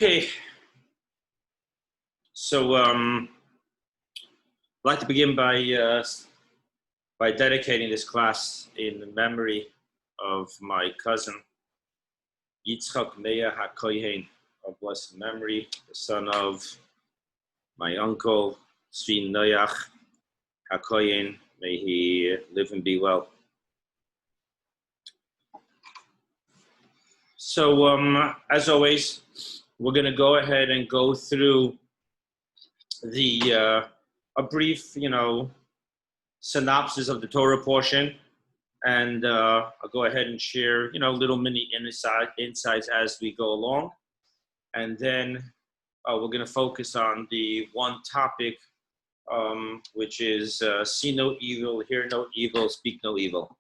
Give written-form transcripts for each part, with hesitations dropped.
Okay, so I'd like to begin by dedicating this class in memory of my cousin Yitzchak Meah HaKohen of blessed memory, the son of my uncle Tzvi Noach HaKohen. May he live and be well. So as always, we're going to go ahead and go through a brief, synopsis of the Torah portion, and I'll go ahead and share, little mini insights as we go along, and then we're going to focus on the one topic, which is see no evil, hear no evil, speak no evil.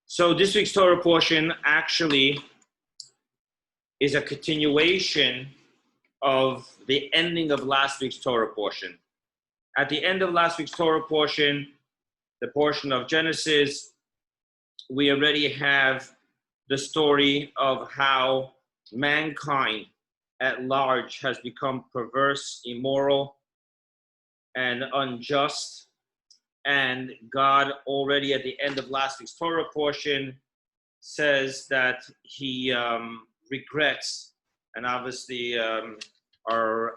So this week's Torah portion actually is a continuation of the ending of last week's Torah portion. At the end of last week's Torah portion, the portion of Genesis, we already have the story of how mankind at large has become perverse, immoral, and unjust. And God already at the end of last week's Torah portion says that he regrets, and obviously our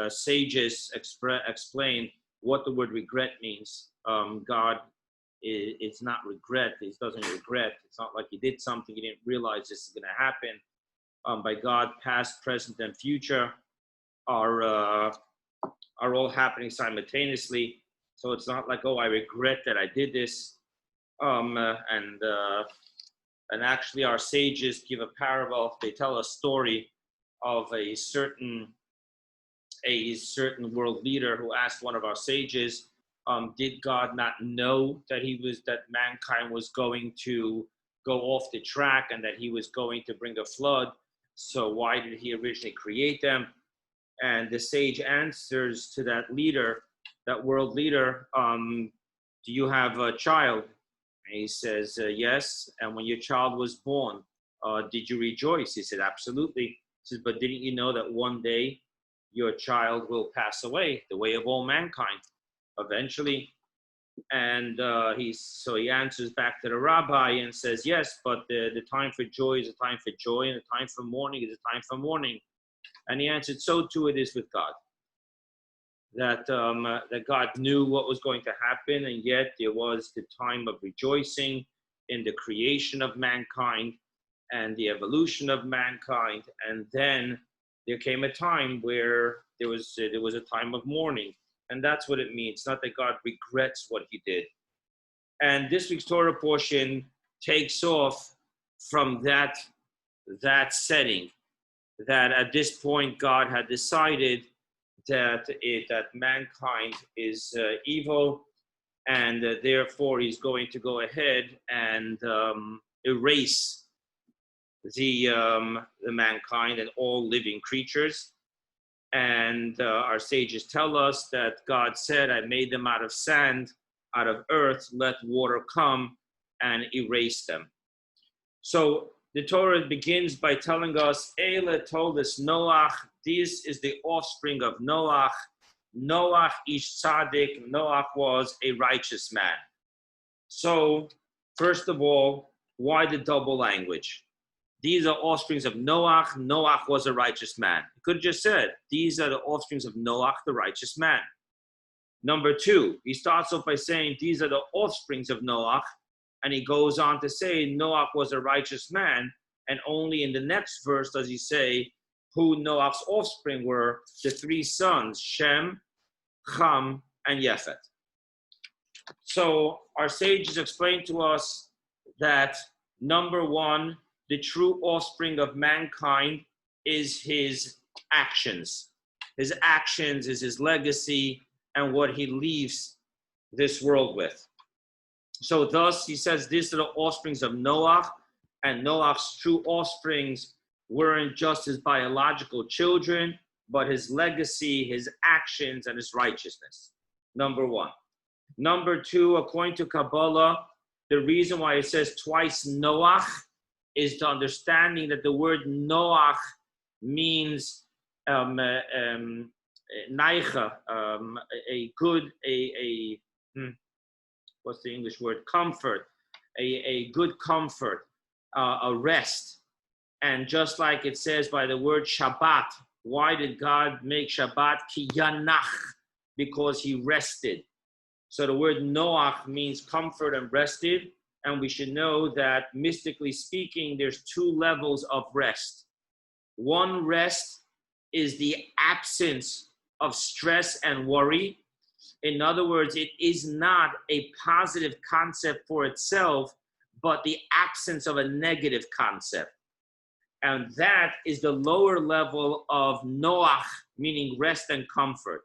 sages explain what the word regret means. God it's not regret. He doesn't regret. It's not like he did something he didn't realize this is going to happen. By God, past, present, and future are all happening simultaneously. So it's not like, oh, I regret that I did this. And actually, our sages give a parable. They tell a story of a certain world leader who asked one of our sages, did God not know that mankind was going to go off the track and that he was going to bring a flood? So why did he originally create them? And the sage answers to that world leader, do you have a child? And he says, yes. And when your child was born, did you rejoice? He said, absolutely. He says, but didn't you know that one day your child will pass away, the way of all mankind, eventually? And he answers back to the rabbi and says, yes, but the time for joy is a time for joy, and the time for mourning is a time for mourning. And he answered, so too it is with God. That God knew what was going to happen, and yet there was the time of rejoicing in the creation of mankind and the evolution of mankind, and then there came a time where there was a time of mourning, and that's what it means. Not that God regrets what he did. And this week's Torah portion takes off from that setting, that at this point God had decided that mankind is evil, and therefore he's going to go ahead and erase the mankind and all living creatures. And our sages tell us that God said, I made them out of sand, out of earth, let water come and erase them. So the Torah begins by telling us, Eila told us Noach, this is the offspring of Noach. Noach ish tzaddik, Noach was a righteous man. So, first of all, why the double language? These are offsprings of Noach. Noach was a righteous man. You could have just said, these are the offsprings of Noach, the righteous man. Number two, he starts off by saying, these are the offsprings of Noach. And he goes on to say, Noach was a righteous man. And only in the next verse does he say who Noach's offspring were, the three sons, Shem, Ham, and Yefet. So our sages explain to us that, number one, the true offspring of mankind is his actions. His actions is his legacy and what he leaves this world with. So thus, he says, these are the offsprings of Noach, and Noach's true offsprings weren't just his biological children, but his legacy, his actions, and his righteousness. Number one. Number two, according to Kabbalah, the reason why it says twice Noach is the understanding that the word Noach means naicha, what's the English word? Comfort, a good comfort, a rest. And just like it says by the word Shabbat, why did God make Shabbat? Ki yanach, because he rested. So the word Noach means comfort and rested. And we should know that mystically speaking, there's two levels of rest. One rest is the absence of stress and worry. In other words, it is not a positive concept for itself, but the absence of a negative concept. And that is the lower level of Noach, meaning rest and comfort.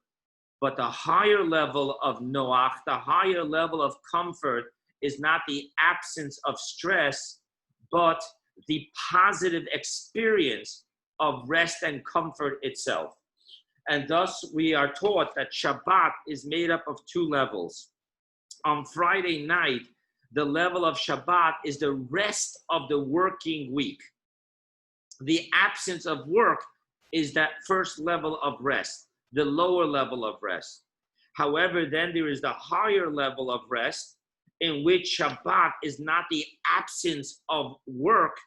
But the higher level of Noach, the higher level of comfort, is not the absence of stress, but the positive experience of rest and comfort itself. And thus we are taught that Shabbat is made up of two levels. On Friday night, the level of Shabbat is the rest of the working week. The absence of work is that first level of rest, the lower level of rest. However, then there is the higher level of rest, in which Shabbat is not the absence of work,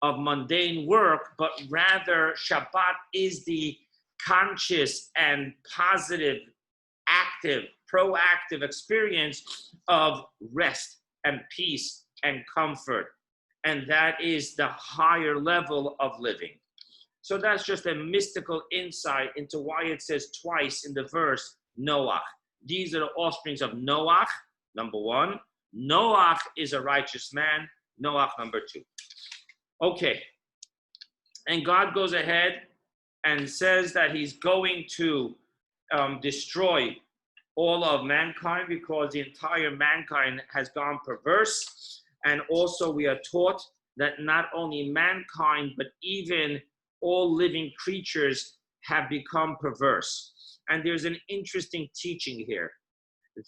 of mundane work, but rather Shabbat is the conscious and positive, active, proactive experience of rest and peace and comfort. And that is the higher level of living. So that's just a mystical insight into why it says twice in the verse, Noach. These are the offsprings of Noach, number one. Noach is a righteous man. Noach, number two. Okay. And God goes ahead and says that he's going to destroy all of mankind because the entire mankind has gone perverse. And also we are taught that not only mankind, but even all living creatures have become perverse. And there's an interesting teaching here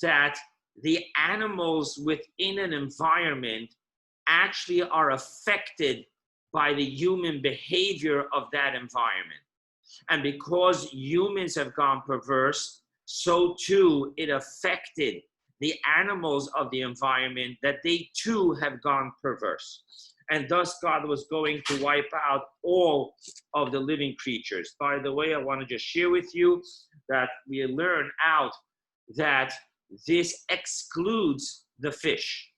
that the animals within an environment actually are affected by the human behavior of that environment. And because humans have gone perverse, so too it affected the animals of the environment, that they too have gone perverse. And thus God was going to wipe out all of the living creatures. By the way, I want to just share with you that we learn out that this excludes the fish.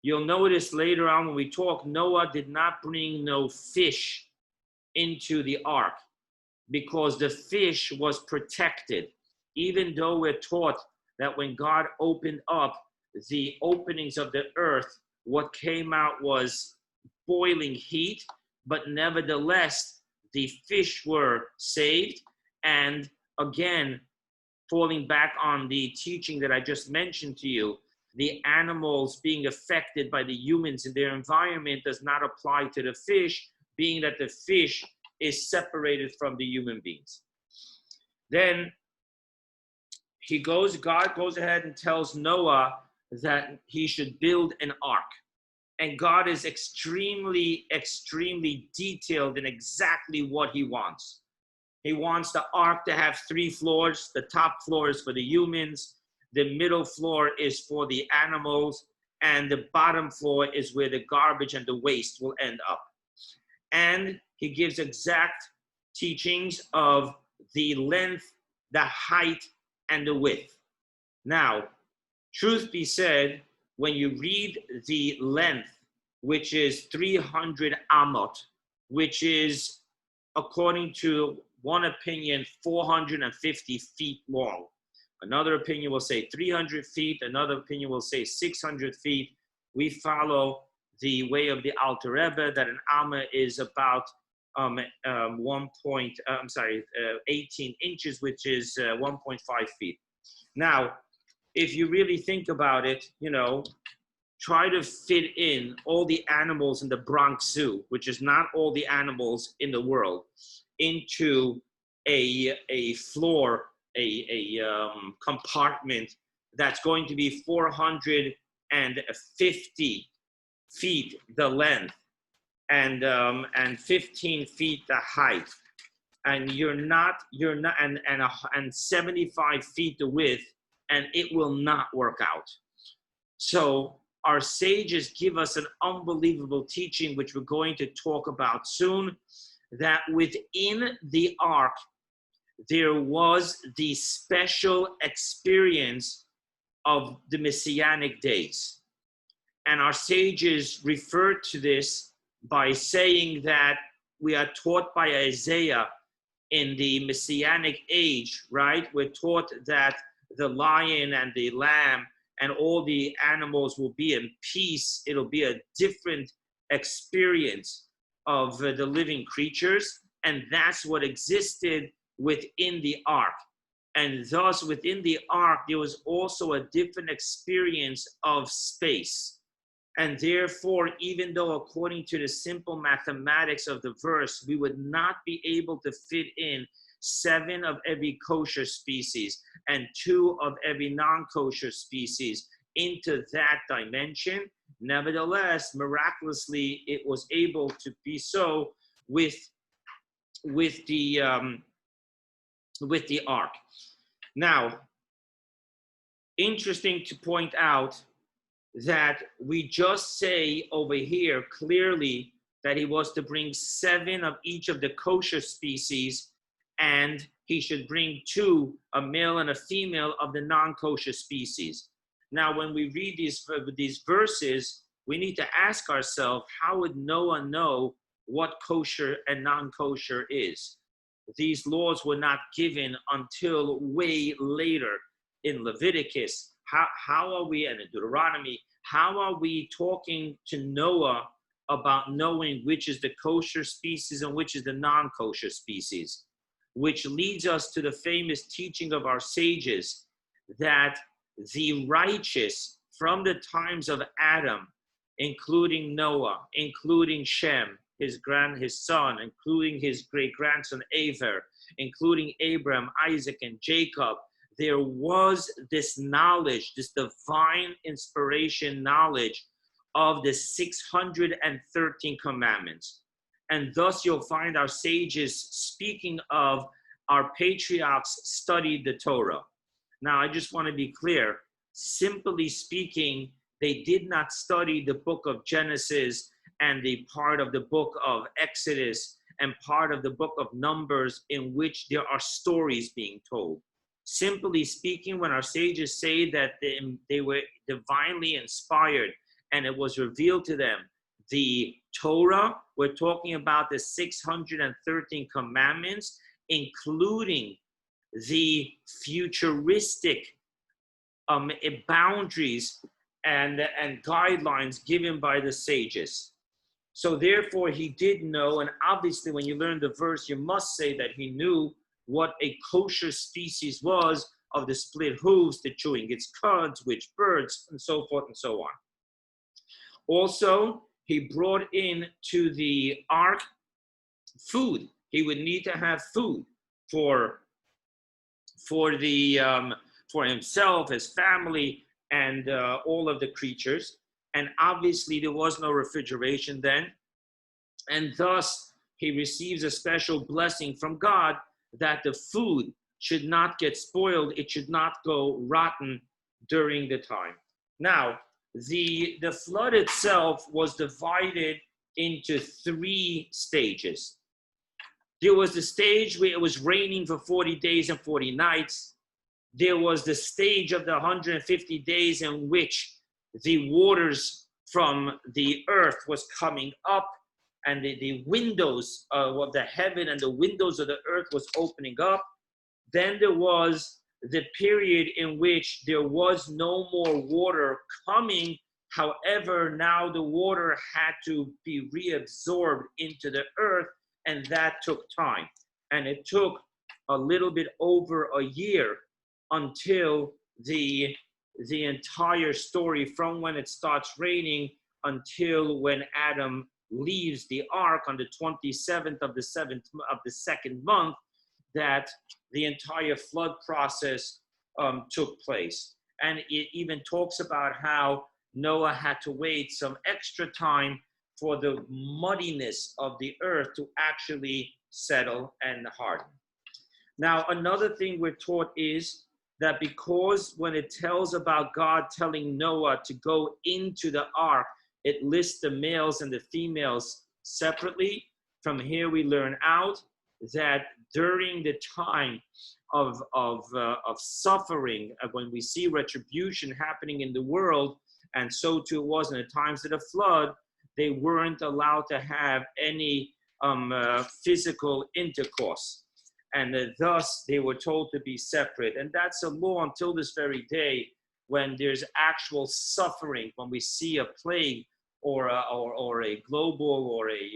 You'll notice later on when we talk, Noah did not bring no fish into the ark because the fish was protected. Even though we're taught that when God opened up the openings of the earth, what came out was boiling heat, but nevertheless, the fish were saved. And again, falling back on the teaching that I just mentioned to you, the animals being affected by the humans in their environment does not apply to the fish, being that the fish is separated from the human beings. Then God goes ahead and tells Noah that he should build an ark. And God is extremely, extremely detailed in exactly what he wants. He wants the ark to have 3 floors. The top floor is for the humans. The middle floor is for the animals. And the bottom floor is where the garbage and the waste will end up. And he gives exact teachings of the length, the height, and the width. Now, truth be said, when you read the length, which is 300 amot, which is, according to one opinion, 450 feet long. Another opinion will say 300 feet. Another opinion will say 600 feet. We follow the way of the Alter Rebbe that an amma is about 18 inches, which is 1.5 feet. Now, if you really think about it, try to fit in all the animals in the Bronx Zoo, which is not all the animals in the world, into a floor, a compartment that's going to be 450 feet the length and 15 feet the height, and and 75 feet the width, and it will not work out. So our sages give us an unbelievable teaching, which we're going to talk about soon, that within the ark, there was the special experience of the Messianic days. And our sages refer to this by saying that we are taught by Isaiah in the Messianic age, right? We're taught that the lion and the lamb and all the animals will be in peace. It'll be a different experience of the living creatures. And that's what existed within the ark. And thus within the ark, there was also a different experience of space. And therefore, even though according to the simple mathematics of the verse, we would not be able to fit in 7 of every kosher species and 2 of every non-kosher species into that dimension, nevertheless, miraculously, it was able to be so with the ark. Now, interesting to point out that we just say over here clearly that he was to bring 7 of each of the kosher species, and he should bring 2, a male and a female, of the non-kosher species. Now, when we read these verses, we need to ask ourselves, how would Noah know what kosher and non-kosher is? These laws were not given until way later in Leviticus. How are we, and in Deuteronomy, how are we talking to Noah about knowing which is the kosher species and which is the non-kosher species? Which leads us to the famous teaching of our sages that the righteous from the times of Adam, including Noah, including Shem, his son, including his great-grandson Aver, including Abraham, Isaac, and Jacob, there was this knowledge, this divine inspiration knowledge of the 613 commandments. And thus you'll find our sages speaking of our patriarchs studied the Torah. Now, I just want to be clear. Simply speaking, they did not study the book of Genesis and the part of the book of Exodus and part of the book of Numbers in which there are stories being told. Simply speaking, when our sages say that they were divinely inspired and it was revealed to them, the Torah, we're talking about the 613 commandments, including the futuristic boundaries and guidelines given by the sages. So therefore, he did know, and obviously when you learn the verse, you must say that he knew what a kosher species was of the split hooves, the chewing its cuds, which birds, and so forth and so on. Also, he brought in to the ark food. He would need to have food for himself, his family, and all of the creatures. And obviously, there was no refrigeration then. And thus, he receives a special blessing from God that the food should not get spoiled. It should not go rotten during the time. Now, the flood itself was divided into 3 stages. There was the stage where it was raining for 40 days and 40 nights. There was the stage of the 150 days in which the waters from the earth was coming up, and the windows of the heaven and the windows of the earth was opening up. Then there was the period in which there was no more water coming. However, now the water had to be reabsorbed into the earth, and that took time. And it took a little bit over a year until the entire story, from when it starts raining until when Adam leaves the ark on the 27th of the second month, that the entire flood process took place. And it even talks about how Noah had to wait some extra time for the muddiness of the earth to actually settle and harden. Now, another thing we're taught is that because when it tells about God telling Noah to go into the ark, it lists the males and the females separately. From here, we learn out that during the time of suffering, when we see retribution happening in the world, and so too it was in the times of the flood, they weren't allowed to have any physical intercourse. And thus they were told to be separate. And that's a law until this very day, when there's actual suffering, when we see a plague or a global or a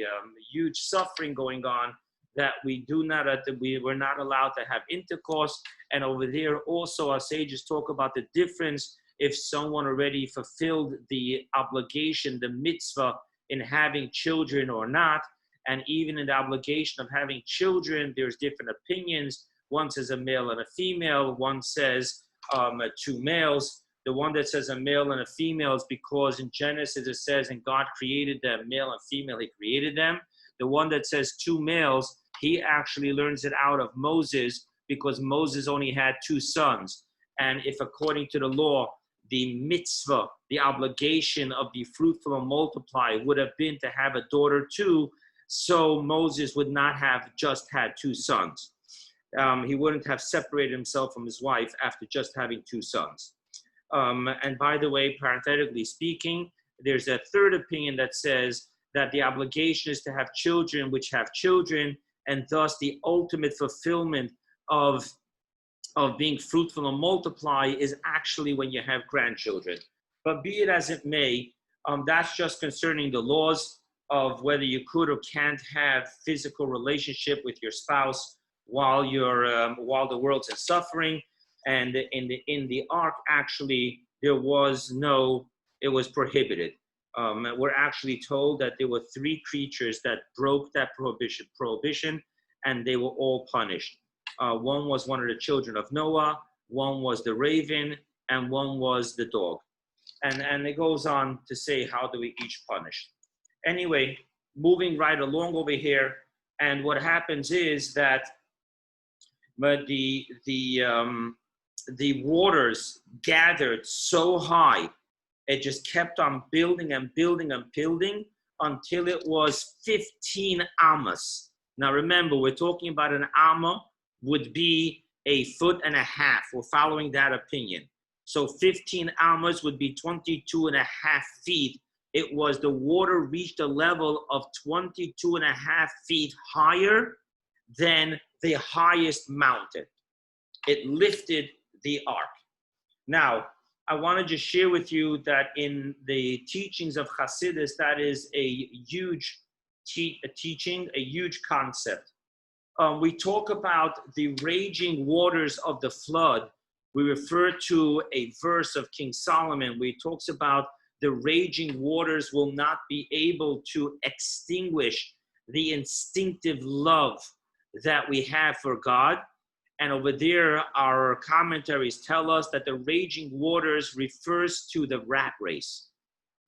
huge suffering going on, that we were not allowed to have intercourse. And over there also our sages talk about the difference if someone already fulfilled the obligation, the mitzvah in having children or not. And even in the obligation of having children, there's different opinions. One says a male and a female. One says two males. The one that says a male and a female is because in Genesis it says, and God created them, male and female, he created them. The one that says two males, he actually learns it out of Moses because Moses only had two sons. And if according to the law, the mitzvah, the obligation of be fruitful and multiply would have been to have a daughter too, so Moses would not have just had two sons. He wouldn't have separated himself from his wife after just having two sons. And by the way, parenthetically speaking, there's a third opinion that says that the obligation is to have children which have children, and thus the ultimate fulfillment of being fruitful and multiply is actually when you have grandchildren. But be it as it may, that's just concerning the laws of whether you could or can't have physical relationship with your spouse while the world's in suffering. And in the ark, actually, it was prohibited. We're actually told that there were three creatures that broke that prohibition, and they were all punished. One was one of the children of Noah, one was the raven, and one was the dog. And it goes on to say how do we each punish. Anyway, moving right along over here, and what happens is that the waters gathered so high, it just kept on building and building and building until it was 15 amas. Now remember, we're talking about an amma would be 1.5 feet. We're following that opinion. So 15 amas would be 22.5 feet. It was the water reached a level of 22.5 feet higher than the highest mountain. It lifted the ark. Now, I want to just share with you that in the teachings of Hasidus, that is a huge teaching, a huge concept. We talk about the raging waters of the flood. We refer to a verse of King Solomon where he talks about the raging waters will not be able to extinguish the instinctive love that we have for God. And over there, our commentaries tell us that the raging waters refers to the rat race,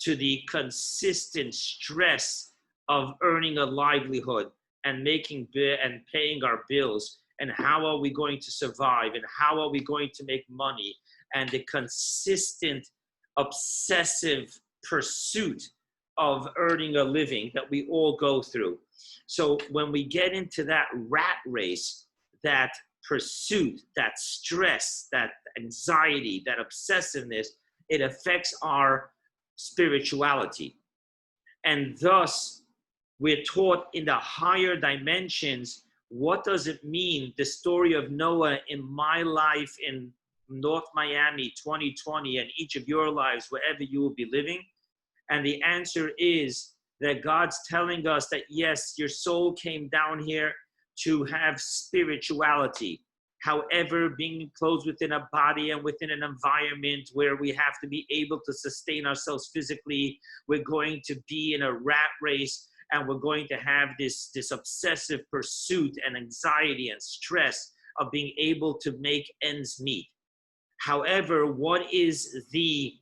to the consistent stress of earning a livelihood and and paying our bills. And how are we going to survive? And how are we going to make money? And the consistent, obsessive pursuit of earning a living that we all go through. So when we get into that rat race, that pursuit, that stress, that anxiety, that obsessiveness, it affects our spirituality. And thus, we're taught in the higher dimensions, what does it mean, the story of Noah in my life in North Miami 2020 and each of your lives, wherever you will be living? And the answer is that God's telling us that, yes, your soul came down here to have spirituality. However, being enclosed within a body and within an environment where we have to be able to sustain ourselves physically, we're going to be in a rat race, and we're going to have this obsessive pursuit and anxiety and stress of being able to make ends meet. However, what is the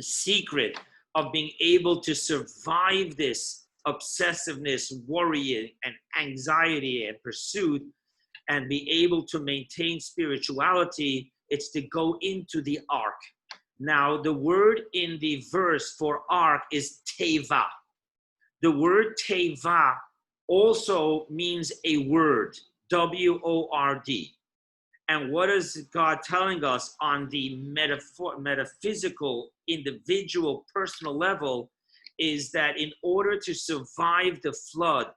secret of being able to survive this obsessiveness, worrying, and anxiety and pursuit, and be able to maintain spirituality, it's to go into the ark. Now, the word in the verse for ark is teva. The word teva also means a word, W-O-R-D. And what is God telling us on the metaphysical, individual, personal level is that in order to survive the flood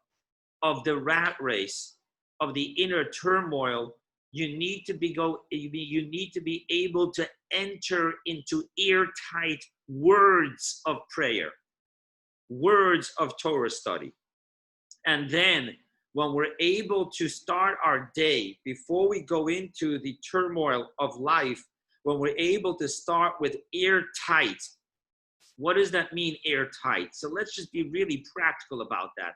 of the rat race, of the inner turmoil, you need to be able to enter into airtight words of prayer, words of Torah study. And then when we're able to start our day, before we go into the turmoil of life, when we're able to start with airtight, what does that mean, airtight? So let's just be really practical about that.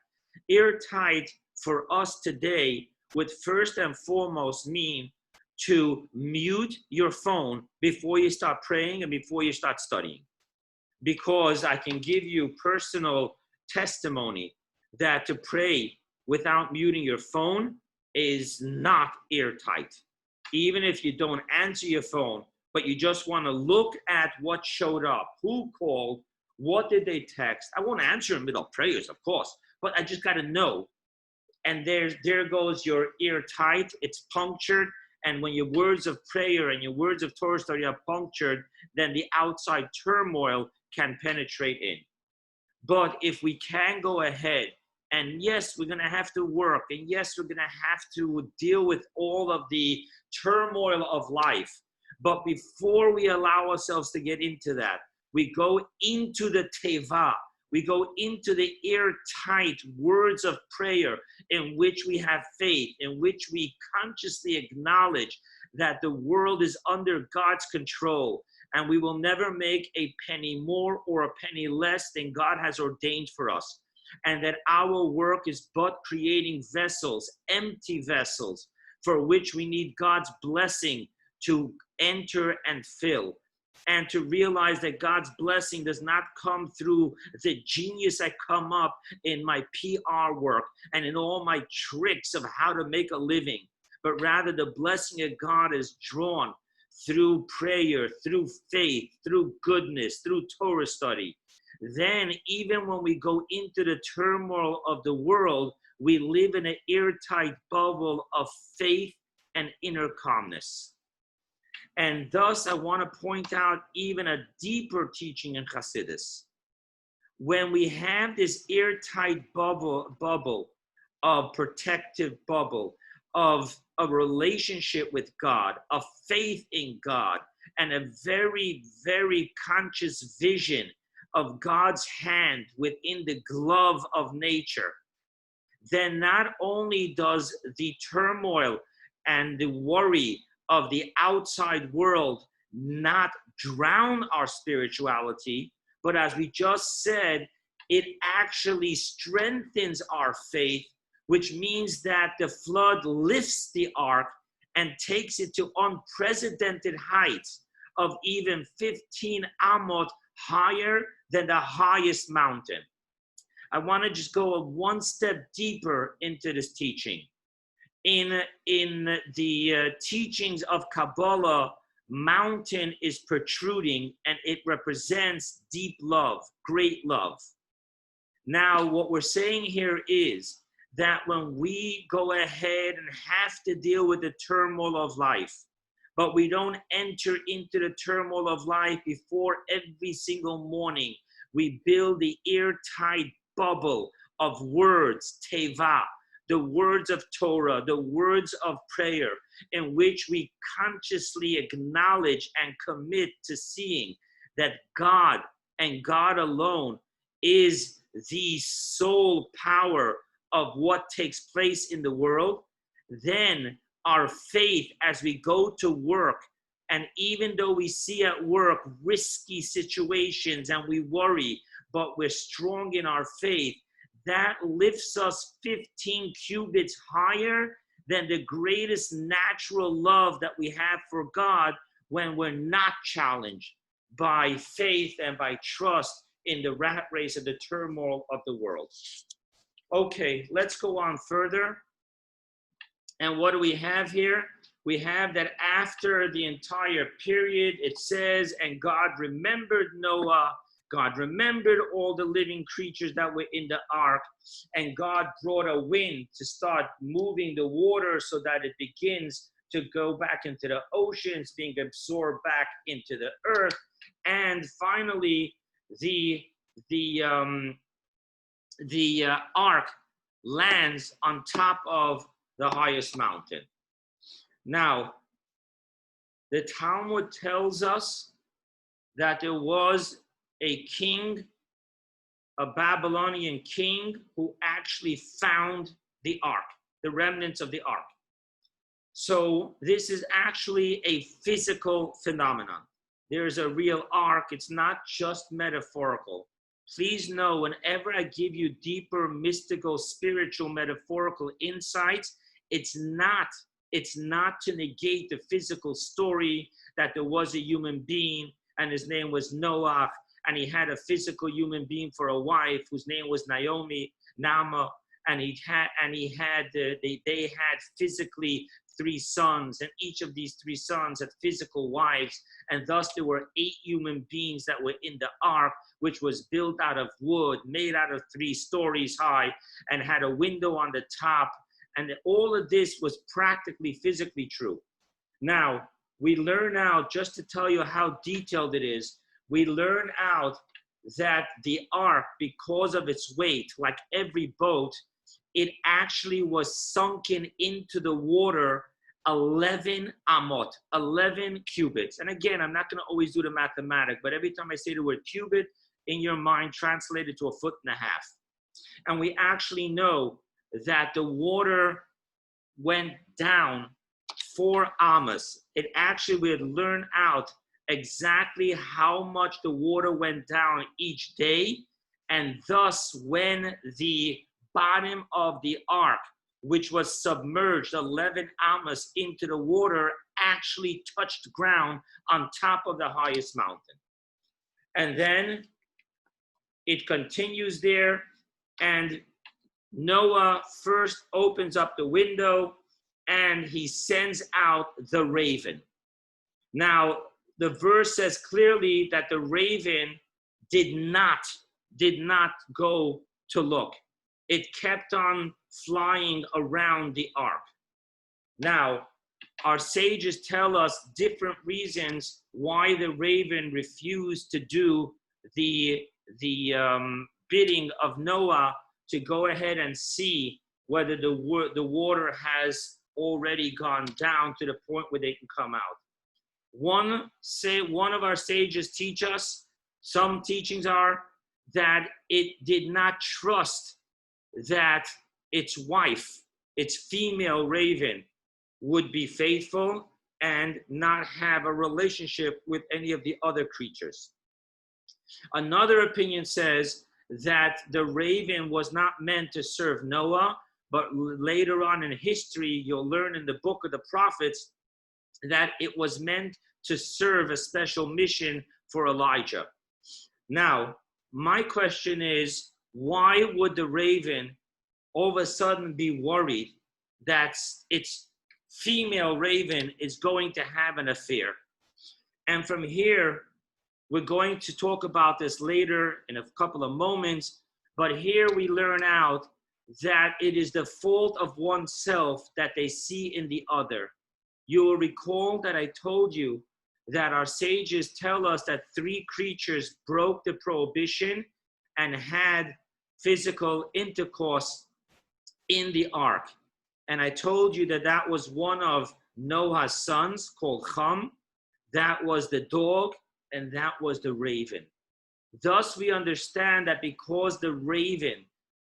Airtight for us today would first and foremost mean to mute your phone before you start praying and before you start studying. Because I can give you personal testimony that to pray without muting your phone is not airtight. Even if you don't answer your phone, but you just want to look at what showed up, who called, what did they text. I won't answer in the middle of prayers, of course, but I just got to know. And there goes your airtight, it's punctured. And when your words of prayer and your words of Torah study are punctured, then the outside turmoil can penetrate in. But if we can go ahead, and yes, we're going to have to work, and yes, we're going to have to deal with all of the turmoil of life. But before we allow ourselves to get into that, we go into the teva, we go into the airtight words of prayer in which we have faith, in which we consciously acknowledge that the world is under God's control, and we will never make a penny more or a penny less than God has ordained for us. And that our work is but creating vessels, empty vessels, for which we need God's blessing to enter and fill. And to realize that God's blessing does not come through the genius I come up in my PR work and in all my tricks of how to make a living, but rather the blessing of God is drawn through prayer, through faith, through goodness, through Torah study. Then even when we go into the turmoil of the world, we live in an airtight bubble of faith and inner calmness. And thus, I want to point out even a deeper teaching in Hasidus. When we have this airtight bubble of protective bubble, of a relationship with God, of faith in God, and a very, very conscious vision of God's hand within the glove of nature, then not only does the turmoil and the worry of the outside world not drown our spirituality, but as we just said, it actually strengthens our faith, which means that the flood lifts the ark and takes it to unprecedented heights of even 15 amot higher than the highest mountain. I want to just go one step deeper into this teaching. In the teachings of Kabbalah, mountain is protruding and it represents deep love, great love. Now, what we're saying here is that when we go ahead and have to deal with the turmoil of life, but we don't enter into the turmoil of life before every single morning, we build the airtight bubble of words, teva, the words of Torah, the words of prayer, in which we consciously acknowledge and commit to seeing that God and God alone is the sole power of what takes place in the world. Then our faith, as we go to work, and even though we see at work risky situations and we worry, but we're strong in our faith, that lifts us 15 cubits higher than the greatest natural love that we have for God when we're not challenged by faith and by trust in the rat race and the turmoil of the world. Okay, let's go on further. And what do we have here? We have that after the entire period, it says, and God remembered Noah, God remembered all the living creatures that were in the ark, and God brought a wind to start moving the water so that it begins to go back into the oceans, being absorbed back into the earth. And finally, the ark lands on top of the highest mountain. Now, the Talmud tells us that there was a king, a Babylonian king, who actually found the ark, the remnants of the ark. So this is actually a physical phenomenon. There is a real ark. It's not just metaphorical. Please know, whenever I give you deeper, mystical, spiritual, metaphorical insights, it's not to negate the physical story that there was a human being and his name was Noach, and he had a physical human being for a wife whose name was Naama, and they had physically 3 sons, and each of these 3 sons had physical wives, and thus there were 8 human beings that were in the ark, which was built out of wood, made out of 3 stories high, and had a window on the top. And all of this was practically physically true. Now, we learn out, just to tell you how detailed it is, we learn out that the ark, because of its weight, like every boat, it actually was sunken into the water 11 amot, 11 cubits. And again, I'm not going to always do the mathematics, but every time I say the word cubit, in your mind, translate it to 1.5 feet. And we actually know that the water went down 4 amas. It actually, we had learned out exactly how much the water went down each day. And thus, when the bottom of the ark, which was submerged 11 amas into the water, actually touched ground on top of the highest mountain. And then it continues there, and Noah first opens up the window and he sends out the raven. Now, the verse says clearly that the raven did not go to look. It kept on flying around the ark. Now, our sages tell us different reasons why the raven refused to do the bidding of Noah to go ahead and see whether the water has already gone down to the point where they can come out. One of our sages teach us, some teachings are that it did not trust that its wife, its female raven, would be faithful and not have a relationship with any of the other creatures. Another opinion says that the raven was not meant to serve Noah, but later on in history, you'll learn in the book of the prophets that it was meant to serve a special mission for Elijah. Now, my question is, why would the raven all of a sudden be worried that its female raven is going to have an affair? And from here, we're going to talk about this later in a couple of moments, but here we learn out that it is the fault of oneself that they see in the other. You will recall that I told you that our sages tell us that 3 creatures broke the prohibition and had physical intercourse in the ark. And I told you that that was one of Noah's sons called Ham, that was the dog, and that was the raven. Thus we understand that because the raven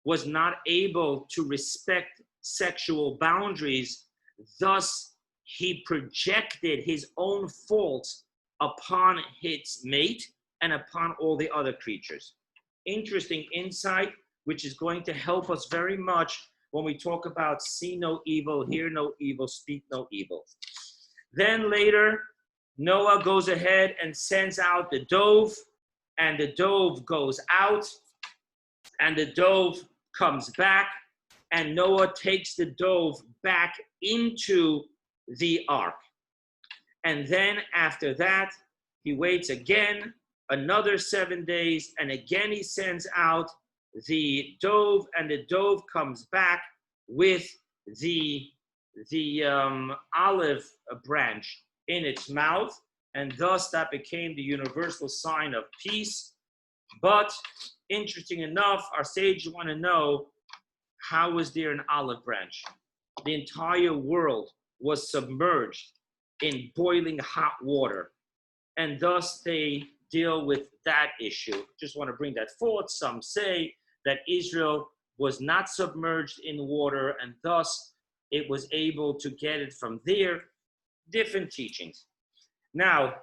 was not able to respect sexual boundaries, thus he projected his own faults upon its mate and upon all the other creatures. Interesting insight, which is going to help us very much when we talk about see no evil, hear no evil, speak no evil. Then later, Noah goes ahead and sends out the dove, and the dove goes out, and the dove comes back, and Noah takes the dove back into the ark. And then after that, he waits again another 7 days, and again he sends out the dove, and the dove comes back with the olive branch in its mouth, and thus that became the universal sign of peace. But interesting enough, our sages want to know, how was there an olive branch? The entire world was submerged in boiling hot water, and thus they deal with that issue. Just want to bring that forth. Some say that Israel was not submerged in water, and thus it was able to get it from there. Different teachings. Now,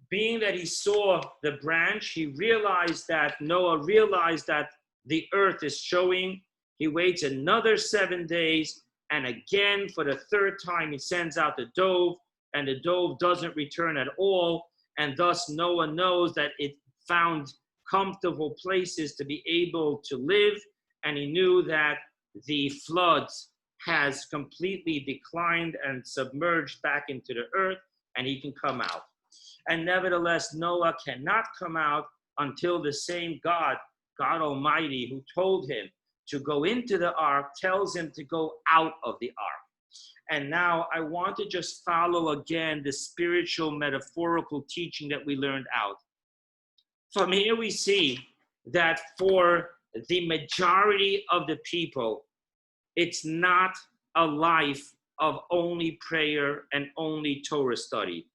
being that he saw the branch, Noah realized that the earth is showing. He waits another 7 days, and again, for the third time, he sends out the dove, and the dove doesn't return at all. And thus Noah knows that it found comfortable places to be able to live, and he knew that the floods has completely declined and submerged back into the earth, and he can come out. And nevertheless, Noah cannot come out until the same God Almighty, who told him to go into the ark, tells him to go out of the ark. And now I want to just follow again the spiritual metaphorical teaching that we learned out. From here we see that for the majority of the people, it's not a life of only prayer and only Torah study,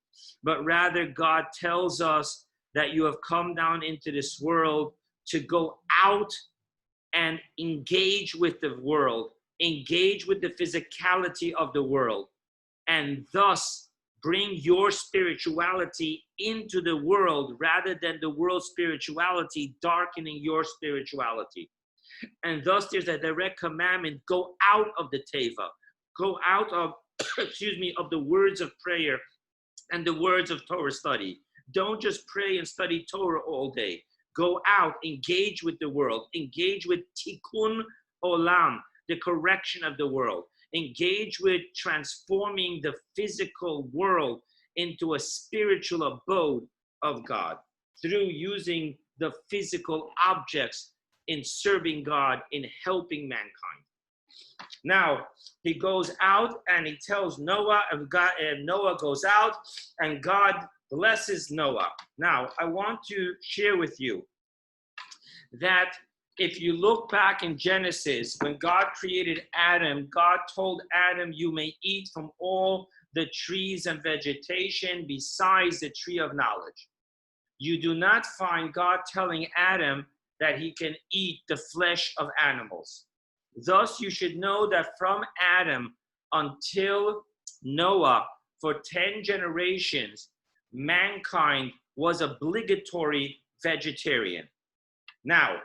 but rather God tells us that you have come down into this world to go out and engage with the world, engage with the physicality of the world, and thus bring your spirituality into the world rather than the world's spirituality darkening your spirituality. And thus there's a direct commandment: go out of the teva, go out of, of the words of prayer and the words of Torah study. Don't just pray and study Torah all day. Go out, engage with the world, engage with tikkun olam, the correction of the world. Engage with transforming the physical world into a spiritual abode of God through using the physical objects in serving God, in helping mankind. Now, he goes out and he tells Noah, and Noah goes out, and God blesses Noah. Now, I want to share with you that if you look back in Genesis, when God created Adam, God told Adam, you may eat from all the trees and vegetation besides the tree of knowledge. You do not find God telling Adam that he can eat the flesh of animals. Thus, you should know that from Adam until Noah, for 10 generations, mankind was obligatory vegetarian. Now,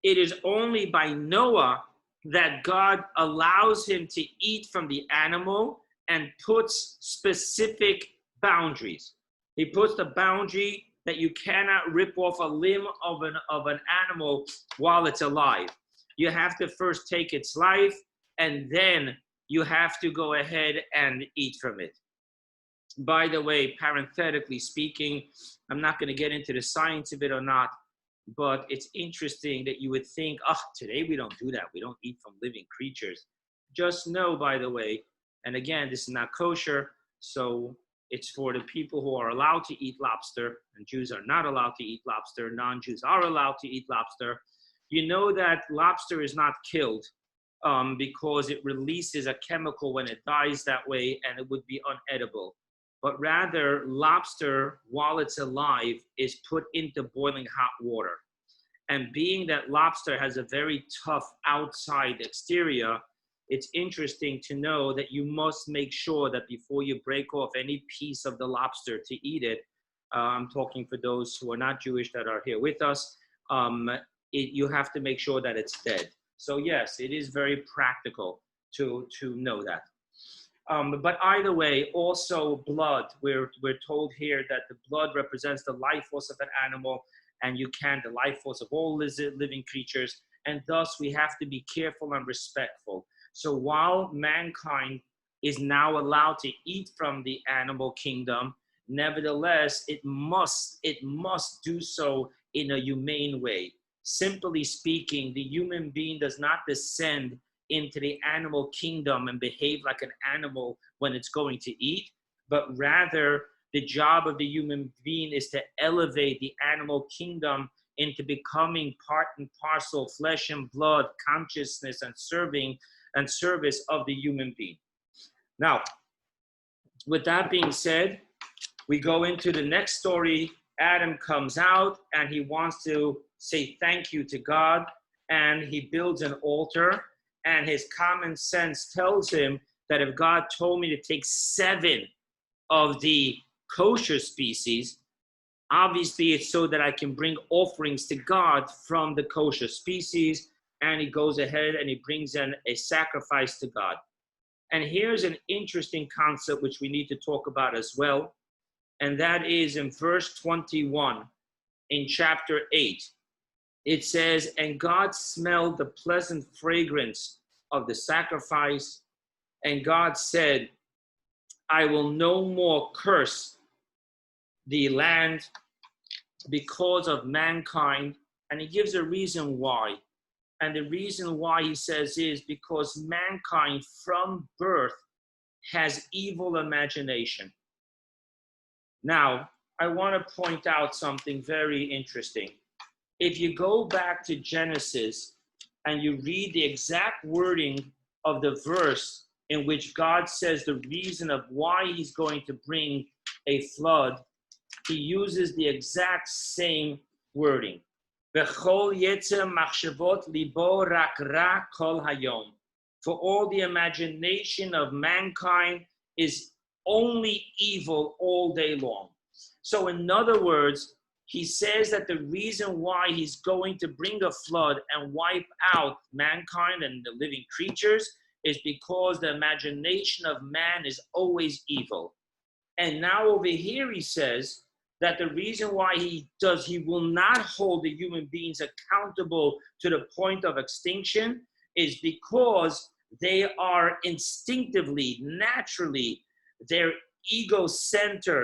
it is only by Noah that God allows him to eat from the animal and puts specific boundaries. He puts the boundary that you cannot rip off a limb of an animal while it's alive. You have to first take its life, and then you have to go ahead and eat from it. By the way, parenthetically speaking, I'm not going to get into the science of it or not, but it's interesting that you would think, today we don't do that. We don't eat from living creatures. Just know, by the way, and again, this is not kosher, so it's for the people who are allowed to eat lobster, and Jews are not allowed to eat lobster. Non-Jews are allowed to eat lobster. You know that lobster is not killed because it releases a chemical when it dies that way, and it would be unedible. But rather, lobster, while it's alive, is put into boiling hot water. And being that lobster has a very tough outside exterior, it's interesting to know that you must make sure that before you break off any piece of the lobster to eat it, I'm talking for those who are not Jewish that are here with us, you have to make sure that it's dead. So yes, it is very practical to know that. But either way, also blood. We're told here that the blood represents the life force of an animal, and the life force of all living creatures. And thus we have to be careful and respectful. So while mankind is now allowed to eat from the animal kingdom, nevertheless, it must do so in a humane way. Simply speaking, the human being does not descend into the animal kingdom and behave like an animal when it's going to eat, but rather the job of the human being is to elevate the animal kingdom into becoming part and parcel, flesh and blood, consciousness and service of the human being. Now, with that being said, we go into the next story. Adam comes out and he wants to say thank you to God, and he builds an altar, and his common sense tells him that if God told me to take 7 of the kosher species, obviously it's so that I can bring offerings to God from the kosher species. And he goes ahead and he brings in a sacrifice to God. And here's an interesting concept which we need to talk about as well. And that is in verse 21 in chapter 8. It says, and God smelled the pleasant fragrance of the sacrifice. And God said, I will no more curse the land because of mankind. And he gives a reason why. And the reason why he says is because mankind from birth has evil imagination. Now, I want to point out something very interesting. If you go back to Genesis and you read the exact wording of the verse in which God says the reason of why he's going to bring a flood, he uses the exact same wording. For all the imagination of mankind is only evil all day long. So in other words, he says that the reason why he's going to bring a flood and wipe out mankind and the living creatures is because the imagination of man is always evil. And now over here he says that the reason why he will not hold the human beings accountable to the point of extinction is because they are instinctively, naturally, their egocentric,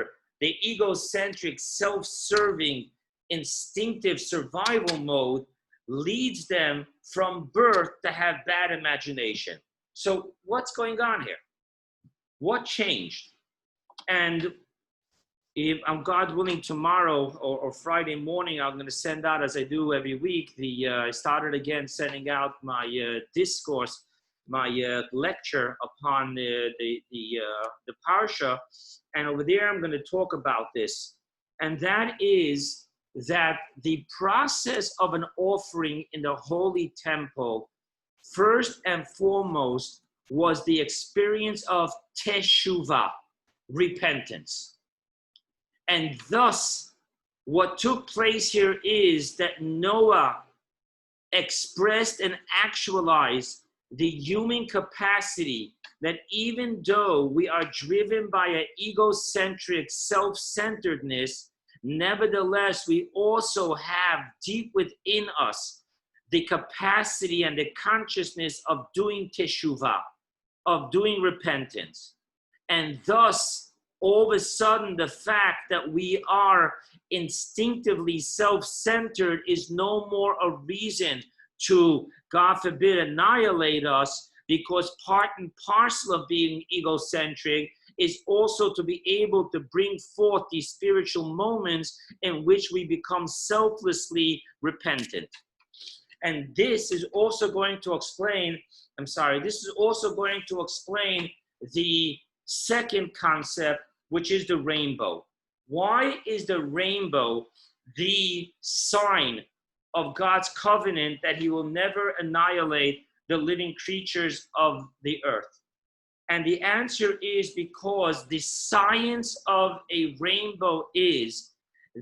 self-serving, instinctive survival mode leads them from birth to have bad imagination. So what's going on here? What changed? And if I'm God willing, tomorrow or Friday morning, I'm going to send out, as I do every week, I started again sending out my discourse, my lecture upon the parsha, and over there I'm going to talk about this, and that is that the process of an offering in the holy temple, first and foremost, was the experience of teshuvah, repentance. And thus, what took place here is that Noah expressed and actualized the human capacity that even though we are driven by an egocentric self-centeredness, nevertheless, we also have deep within us the capacity and the consciousness of doing teshuvah, of doing repentance. And thus, all of a sudden, the fact that we are instinctively self-centered is no more a reason to, God forbid, annihilate us, because part and parcel of being egocentric is also to be able to bring forth these spiritual moments in which we become selflessly repentant. And this is also going to explain, the second concept, which is the rainbow. Why is the rainbow the sign of God's covenant that he will never annihilate the living creatures of the earth? And the answer is because the science of a rainbow is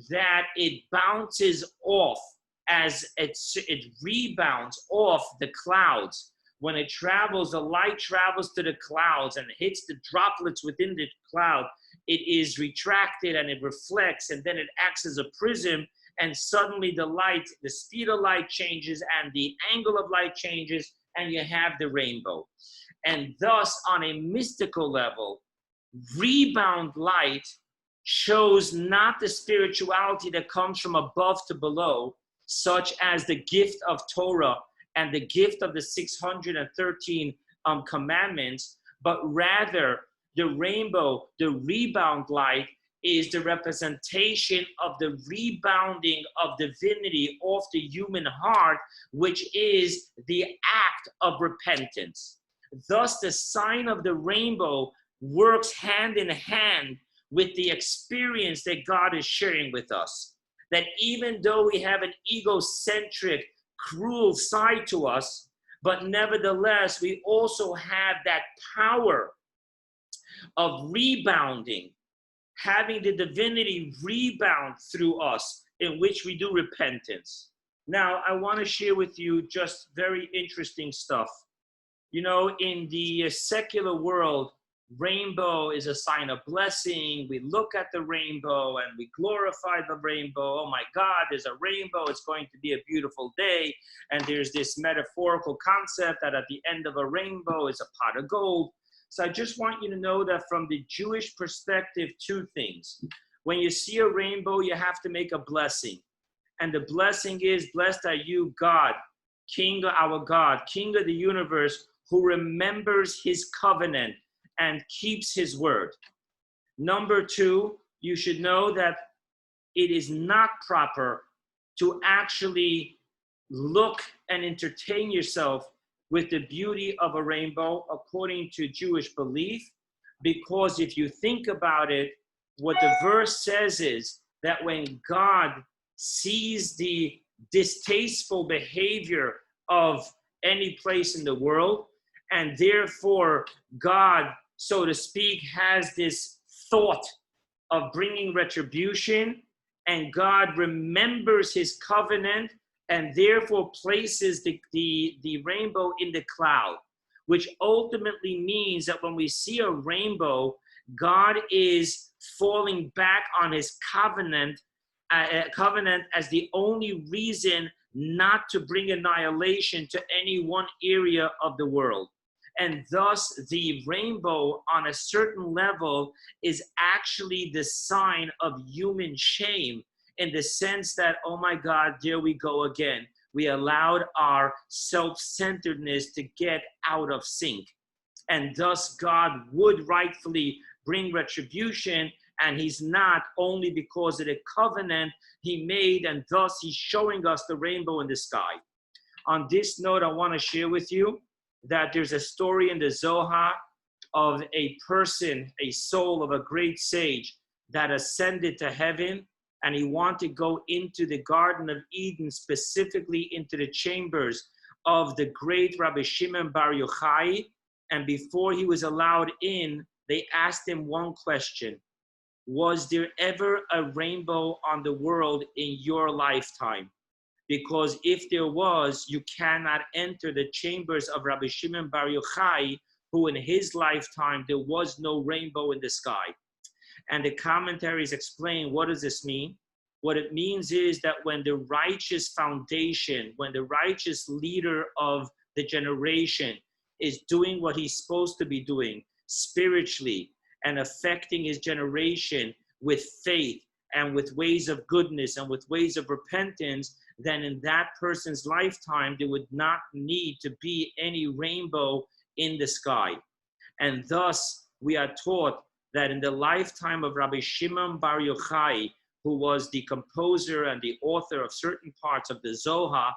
that it bounces off as it rebounds off the clouds when it travels, the light travels to the clouds and hits the droplets within the cloud. It is retracted and it reflects, and then it acts as a prism, and suddenly the light, the speed of light changes and the angle of light changes, and you have the rainbow. And thus, on a mystical level, rebound light shows not the spirituality that comes from above to below, such as the gift of Torah and the gift of the 613 commandments, but rather the rainbow, the rebound light, is the representation of the rebounding of divinity off the human heart, which is the act of repentance. Thus, the sign of the rainbow works hand in hand with the experience that God is sharing with us. That even though we have an egocentric, cruel side to us, but nevertheless, we also have that power of rebounding, having the divinity rebound through us, in which we do repentance. Now, I want to share with you just very interesting stuff. You know, in the secular world, rainbow is a sign of blessing. We look at the rainbow and we glorify the rainbow. Oh my God, there's a rainbow. It's going to be a beautiful day. And there's this metaphorical concept that at the end of a rainbow is a pot of gold. So I just want you to know that from the Jewish perspective, two things. When you see a rainbow, you have to make a blessing. And the blessing is, blessed are you, God, King, our God, King of the universe, who remembers his covenant and keeps his word. Number two, you should know that it is not proper to actually look and entertain yourself with the beauty of a rainbow according to Jewish belief, because if you think about it, what the verse says is that when God sees the distasteful behavior of any place in the world, and therefore God, so to speak, has this thought of bringing retribution, and God remembers his covenant and therefore places the rainbow in the cloud, which ultimately means that when we see a rainbow, God is falling back on his covenant as the only reason not to bring annihilation to any one area of the world. And thus the rainbow on a certain level is actually the sign of human shame, in the sense that, oh my God, there we go again. We allowed our self-centeredness to get out of sync. And thus God would rightfully bring retribution, and he's not, only because of the covenant he made, and thus he's showing us the rainbow in the sky. On this note, I want to share with you that there's a story in the Zohar of a person, a soul of a great sage that ascended to heaven, and he wanted to go into the Garden of Eden, specifically into the chambers of the great Rabbi Shimon Bar Yochai. And before he was allowed in, they asked him one question: was there ever a rainbow on the world in your lifetime? Because if there was, you cannot enter the chambers of Rabbi Shimon Bar Yochai, who in his lifetime, there was no rainbow in the sky. And the commentaries explain, what does this mean? What it means is that when the righteous foundation, when the righteous leader of the generation is doing what he's supposed to be doing spiritually and affecting his generation with faith and with ways of goodness and with ways of repentance, then in that person's lifetime, there would not need to be any rainbow in the sky. And thus, we are taught that in the lifetime of Rabbi Shimon Bar Yochai, who was the composer and the author of certain parts of the Zohar,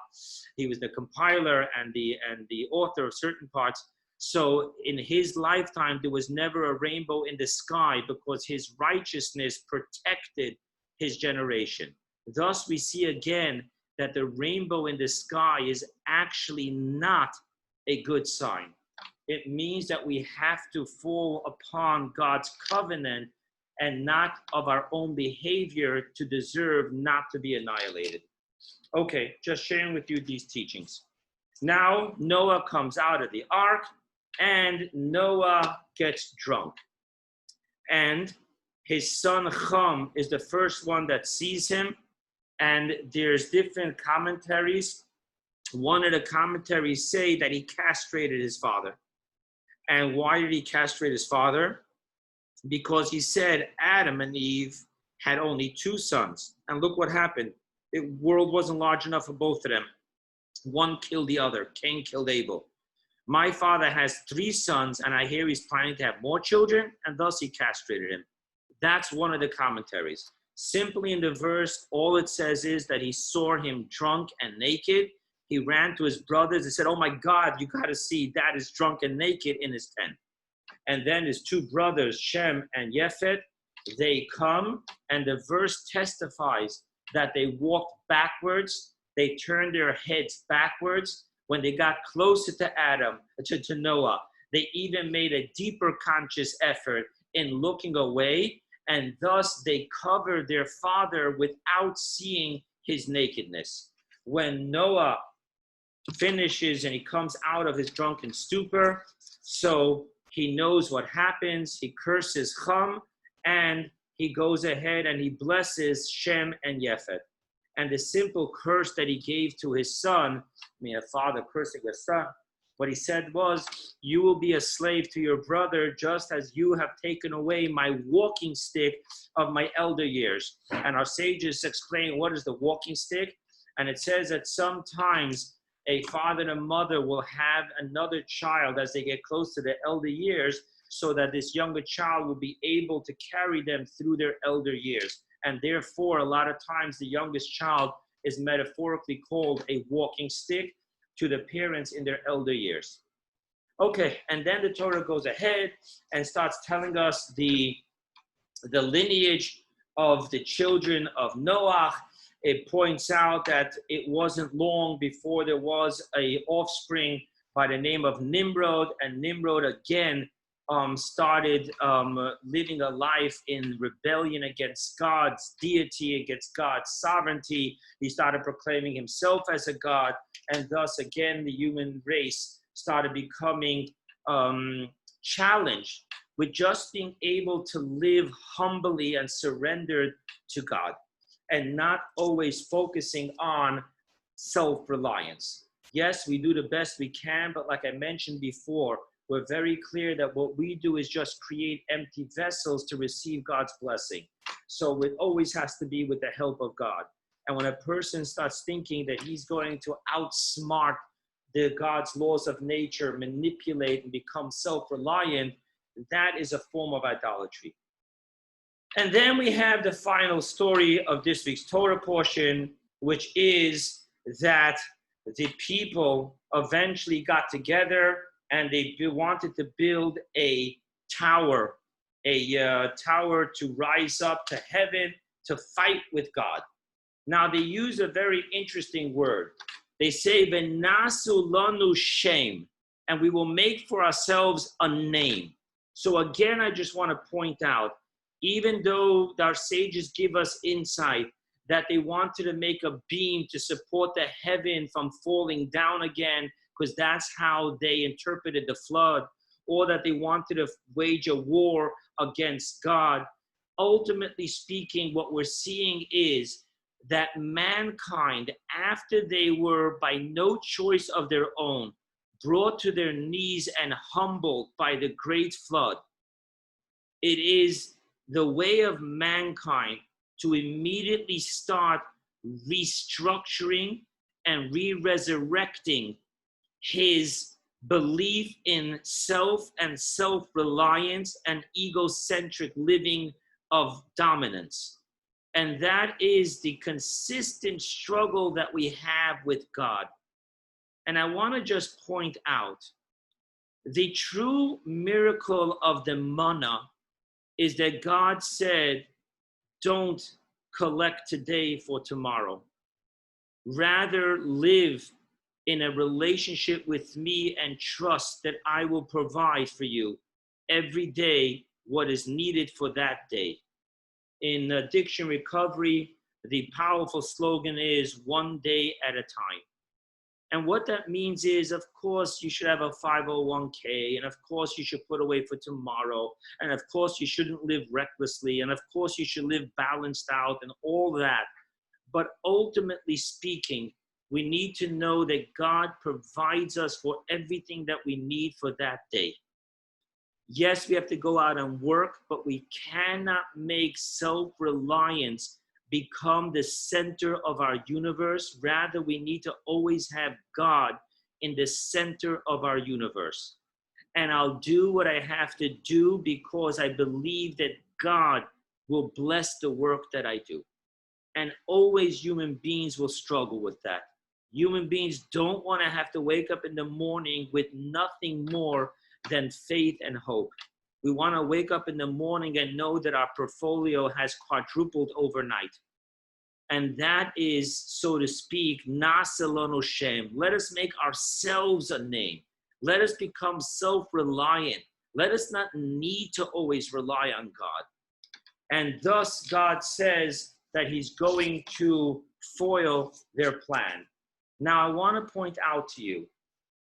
he was the compiler and the author of certain parts. So in his lifetime, there was never a rainbow in the sky, because his righteousness protected his generation. Thus, we see again that the rainbow in the sky is actually not a good sign. It means that we have to fall upon God's covenant and not of our own behavior to deserve not to be annihilated. Okay, just sharing with you these teachings. Now Noah comes out of the ark, and Noah gets drunk. And his son Ham is the first one that sees him. And there's different commentaries. One of the commentaries say that he castrated his father. And why did he castrate his father? Because he said Adam and Eve had only two sons. And look what happened. The world wasn't large enough for both of them. One killed the other. Cain killed Abel. My father has three sons, and I hear he's planning to have more children, and thus he castrated him. That's one of the commentaries. Simply in the verse, all it says is that he saw him drunk and naked. He ran to his brothers and said, "Oh my God, you got to see, Dad is drunk and naked in his tent." And then his two brothers, Shem and Yefet, they come, and the verse testifies that they walked backwards. They turned their heads backwards. When they got closer to Adam, to Noah, they even made a deeper conscious effort in looking away, and thus they covered their father without seeing his nakedness. When Noah finishes and he comes out of his drunken stupor, so he knows what happens. He curses Ham, and he goes ahead and he blesses Shem and Yefet. And the simple curse that he gave to his son, a father cursing a son, what he said was, "You will be a slave to your brother just as you have taken away my walking stick of my elder years." And our sages explain what is the walking stick. And it says that sometimes a father and a mother will have another child as they get close to their elder years, so that this younger child will be able to carry them through their elder years. And therefore, a lot of times the youngest child is metaphorically called a walking stick to the parents in their elder years. Okay, and then the Torah goes ahead and starts telling us the lineage of the children of Noach. It points out that it wasn't long before there was an offspring by the name of Nimrod, and Nimrod again started living a life in rebellion against God's deity, against God's sovereignty. He started proclaiming himself as a god, and thus again the human race started becoming challenged with just being able to live humbly and surrendered to God, and not always focusing on self-reliance. Yes, we do the best we can, but like I mentioned before, we're very clear that what we do is just create empty vessels to receive God's blessing. So it always has to be with the help of God. And when a person starts thinking that he's going to outsmart God's laws of nature, manipulate and become self-reliant, that is a form of idolatry. And then we have the final story of this week's Torah portion, which is that the people eventually got together and they wanted to build a tower to rise up to heaven to fight with God. Now they use a very interesting word. They say, "V'nasu lanu shem," and we will make for ourselves a name. So again, I just want to point out, even though our sages give us insight that they wanted to make a beam to support the heaven from falling down again, because that's how they interpreted the flood, or that they wanted to wage a war against God. Ultimately speaking, what we're seeing is that mankind, after they were by no choice of their own, brought to their knees and humbled by the great flood, it is the way of mankind to immediately start restructuring and re-resurrecting his belief in self and self-reliance and egocentric living of dominance. And that is the consistent struggle that we have with God. And I want to just point out, the true miracle of the manna is that God said, don't collect today for tomorrow. Rather live in a relationship with me and trust that I will provide for you every day what is needed for that day. In Addiction Recovery, the powerful slogan is "one day at a time." And what that means is, of course, you should have a 501k, and of course, you should put away for tomorrow, and of course, you shouldn't live recklessly, and of course, you should live balanced out, and all that. But ultimately speaking, we need to know that God provides us for everything that we need for that day. Yes, we have to go out and work, but we cannot make self-reliance become the center of our universe. Rather, we need to always have God in the center of our universe. And I'll do what I have to do because I believe that God will bless the work that I do. And always human beings will struggle with that. Human beings don't want to have to wake up in the morning with nothing more than faith and hope. We want to wake up in the morning and know that our portfolio has quadrupled overnight. And that is, so to speak, Nasalonu Shem. Let us make ourselves a name. Let us become self-reliant. Let us not need to always rely on God. And thus God says that he's going to foil their plan. Now I want to point out to you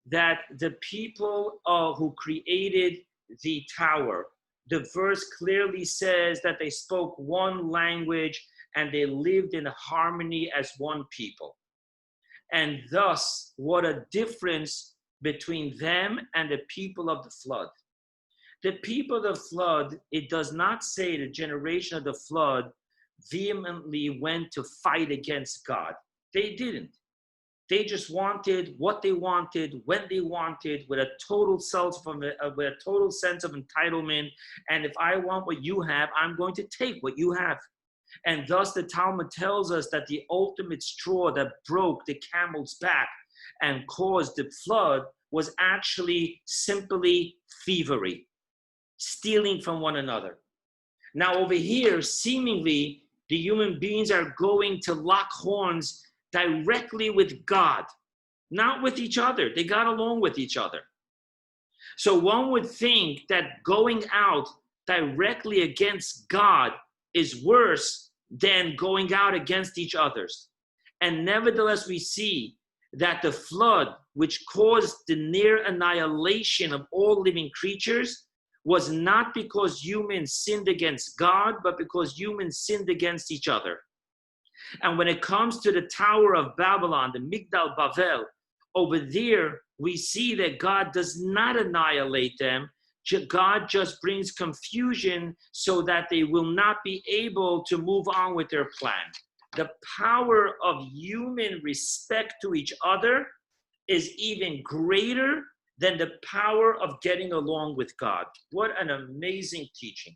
that the people who created the tower, the verse clearly says that they spoke one language and they lived in harmony as one people. And thus, what a difference between them and the people of the flood. The people of the flood, it does not say the generation of the flood vehemently went to fight against God. They didn't. They just wanted what they wanted, when they wanted, with a total sense of entitlement. And if I want what you have, I'm going to take what you have. And thus the Talmud tells us that the ultimate straw that broke the camel's back and caused the flood was actually simply thievery, stealing from one another. Now over here, seemingly, the human beings are going to lock horns directly with God, not with each other. They got along with each other. So one would think that going out directly against God is worse than going out against each other's. And nevertheless, we see that the flood, which caused the near annihilation of all living creatures, was not because humans sinned against God, but because humans sinned against each other. And when it comes to the Tower of Babylon, the Migdal Bavel, over there, we see that God does not annihilate them. God just brings confusion so that they will not be able to move on with their plan. The power of human respect to each other is even greater than the power of getting along with God. What an amazing teaching.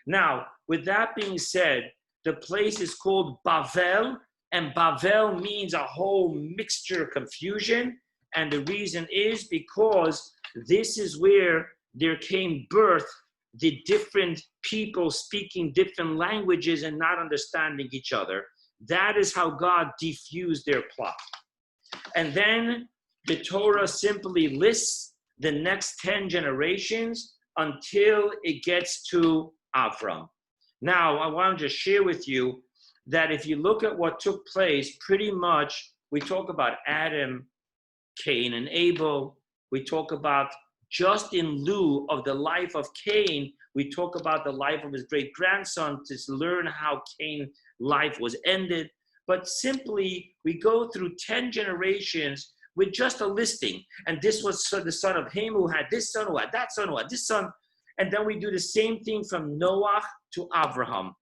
Now, with that being said, the place is called Bavel, and Bavel means a whole mixture of confusion. And the reason is because this is where there came birth the different people speaking different languages and not understanding each other. That is how God diffused their plot. And then the Torah simply lists the next 10 generations until it gets to Avrohom. Now, I want to just share with you that if you look at what took place, pretty much we talk about Adam, Cain, and Abel. We talk about, just in lieu of the life of Cain, we talk about the life of his great-grandson to learn how Cain's life was ended. But simply, we go through 10 generations with just a listing. And this was the son of him who had this son, who had that son, who had this son. And then we do the same thing from Noach to Avrohom.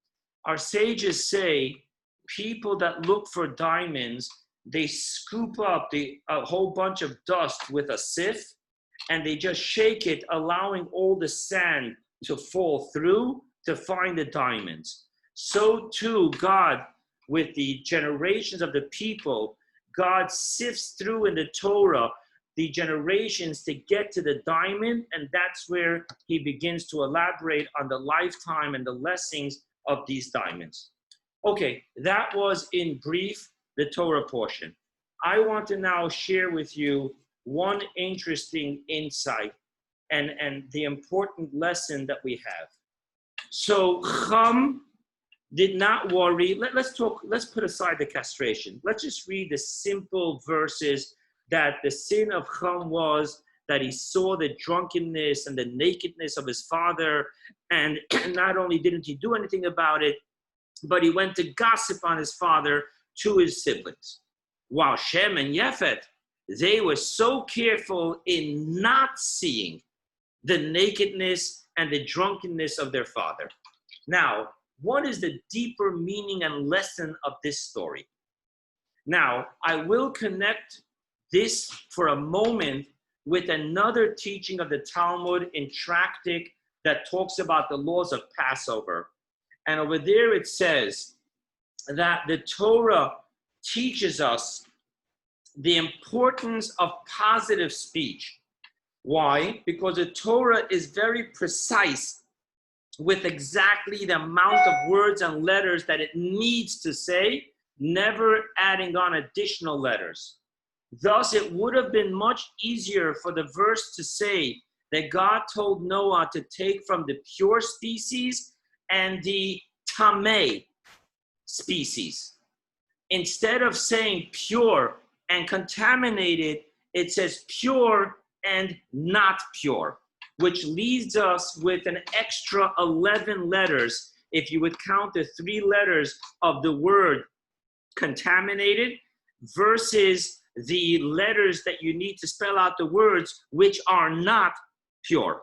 Our sages say people that look for diamonds, they scoop up a whole bunch of dust with a sieve, and they just shake it, allowing all the sand to fall through to find the diamonds. So too, God, with the generations of the people, God sifts through in the Torah the generations to get to the diamond, and that's where he begins to elaborate on the lifetime and the lessons of these diamonds. Okay, that was in brief the Torah portion. I want to now share with you one interesting insight and the important lesson that we have. So Chum did not worry. Let's put aside the castration. Let's just read the simple verses that the sin of Ham was that he saw the drunkenness and the nakedness of his father, and not only didn't he do anything about it, but he went to gossip on his father to his siblings. While Shem and Yefet, they were so careful in not seeing the nakedness and the drunkenness of their father. Now, what is the deeper meaning and lesson of this story? Now, I will connect this for a moment with another teaching of the Talmud in Tractate that talks about the laws of Passover. And over there it says that the Torah teaches us the importance of positive speech. Why? Because the Torah is very precise with exactly the amount of words and letters that it needs to say, never adding on additional letters. Thus, it would have been much easier for the verse to say that God told Noah to take from the pure species and the tameh species. Instead of saying pure and contaminated, it says pure and not pure, which leaves us with an extra 11 letters if you would count the 3 letters of the word contaminated versus the letters that you need to spell out the words which are not pure.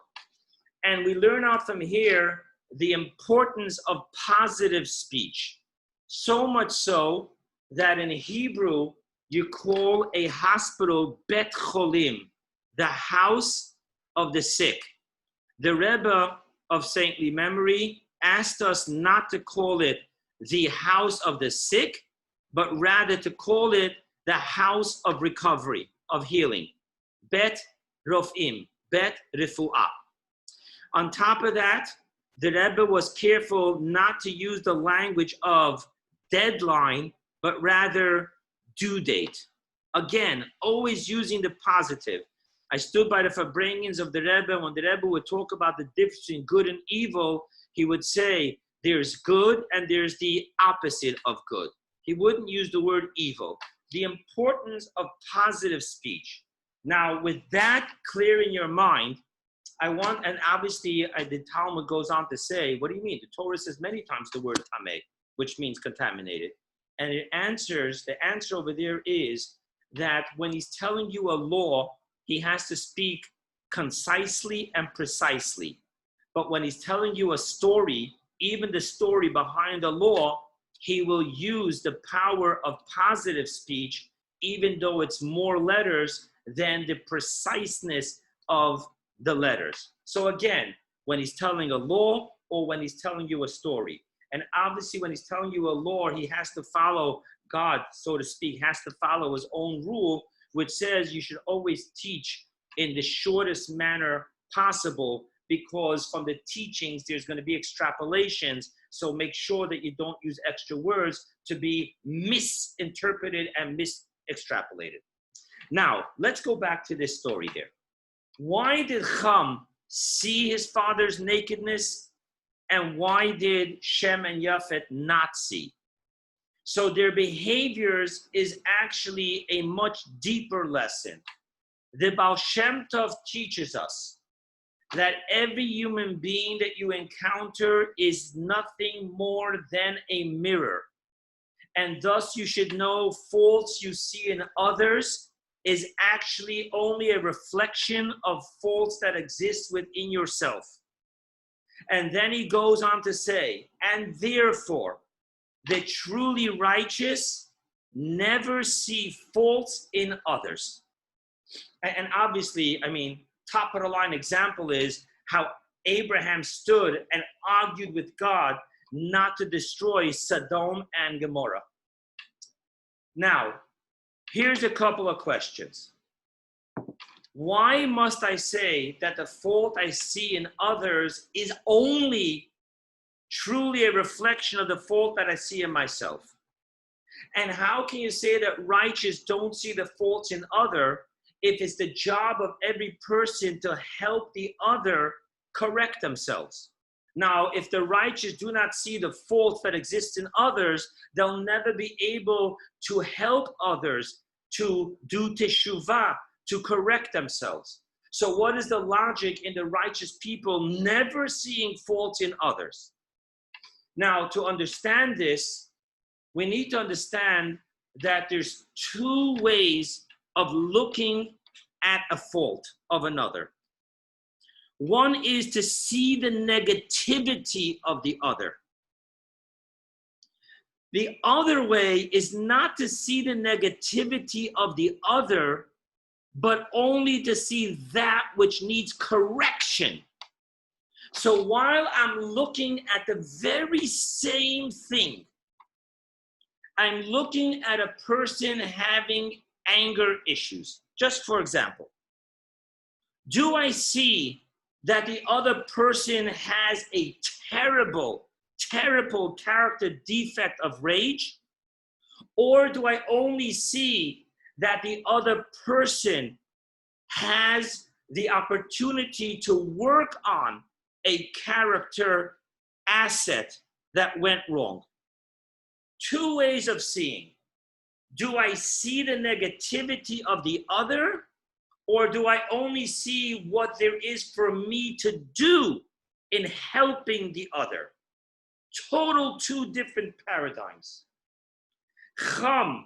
And we learn out from here the importance of positive speech. So much so that in Hebrew, you call a hospital Bet Cholim, the house of the sick. The Rebbe of saintly memory asked us not to call it the house of the sick, but rather to call it the house of recovery, of healing. Bet Rofim, Bet Refuah. On top of that, the Rebbe was careful not to use the language of deadline, but rather due date. Again, always using the positive. I stood by the Farbrengens of the Rebbe. When the Rebbe would talk about the difference between good and evil, he would say, there's good and there's the opposite of good. He wouldn't use the word evil. The importance of positive speech. Now, with that clear in your mind, I want, and obviously the Talmud goes on to say, what do you mean? The Torah says many times the word tameh, which means contaminated. And the answer over there is that when he's telling you a law, he has to speak concisely and precisely. But when he's telling you a story, even the story behind the law, he will use the power of positive speech, even though it's more letters than the preciseness of the letters. So again, when he's telling a law or when he's telling you a story. And obviously when he's telling you a law, he has to follow God, so to speak, has to follow his own rule, which says you should always teach in the shortest manner possible, because from the teachings, there's going to be extrapolations. So make sure that you don't use extra words to be misinterpreted and mis-extrapolated. Now, let's go back to this story here. Why did Ham see his father's nakedness? And why did Shem and Yafet not see? So their behaviors is actually a much deeper lesson. The Baal Shem Tov teaches us that every human being that you encounter is nothing more than a mirror. And thus you should know faults you see in others is actually only a reflection of faults that exist within yourself. And then he goes on to say, and therefore, the truly righteous never see faults in others. And obviously, I mean, top of the line example is how Abraham stood and argued with God not to destroy Sodom and Gomorrah. Now, here's a couple of questions. Why must I say that the fault I see in others is only truly a reflection of the fault that I see in myself? And how can you say that righteous don't see the faults in other if it's the job of every person to help the other correct themselves? Now, if the righteous do not see the faults that exist in others, they'll never be able to help others to do teshuvah, to correct themselves. So what is the logic in the righteous people never seeing faults in others? Now, to understand this, we need to understand that there's two ways of looking at a fault of another. One is to see the negativity of the other. The other way is not to see the negativity of the other, but only to see that which needs correction. So while I'm looking at the very same thing, I'm looking at a person having anger issues. Just for example, do I see that the other person has a terrible character defect of rage? Or do I only see that the other person has the opportunity to work on a character asset that went wrong? Two ways of seeing. Do I see the negativity of the other, or do I only see what there is for me to do in helping the other? Total two different paradigms. Cham,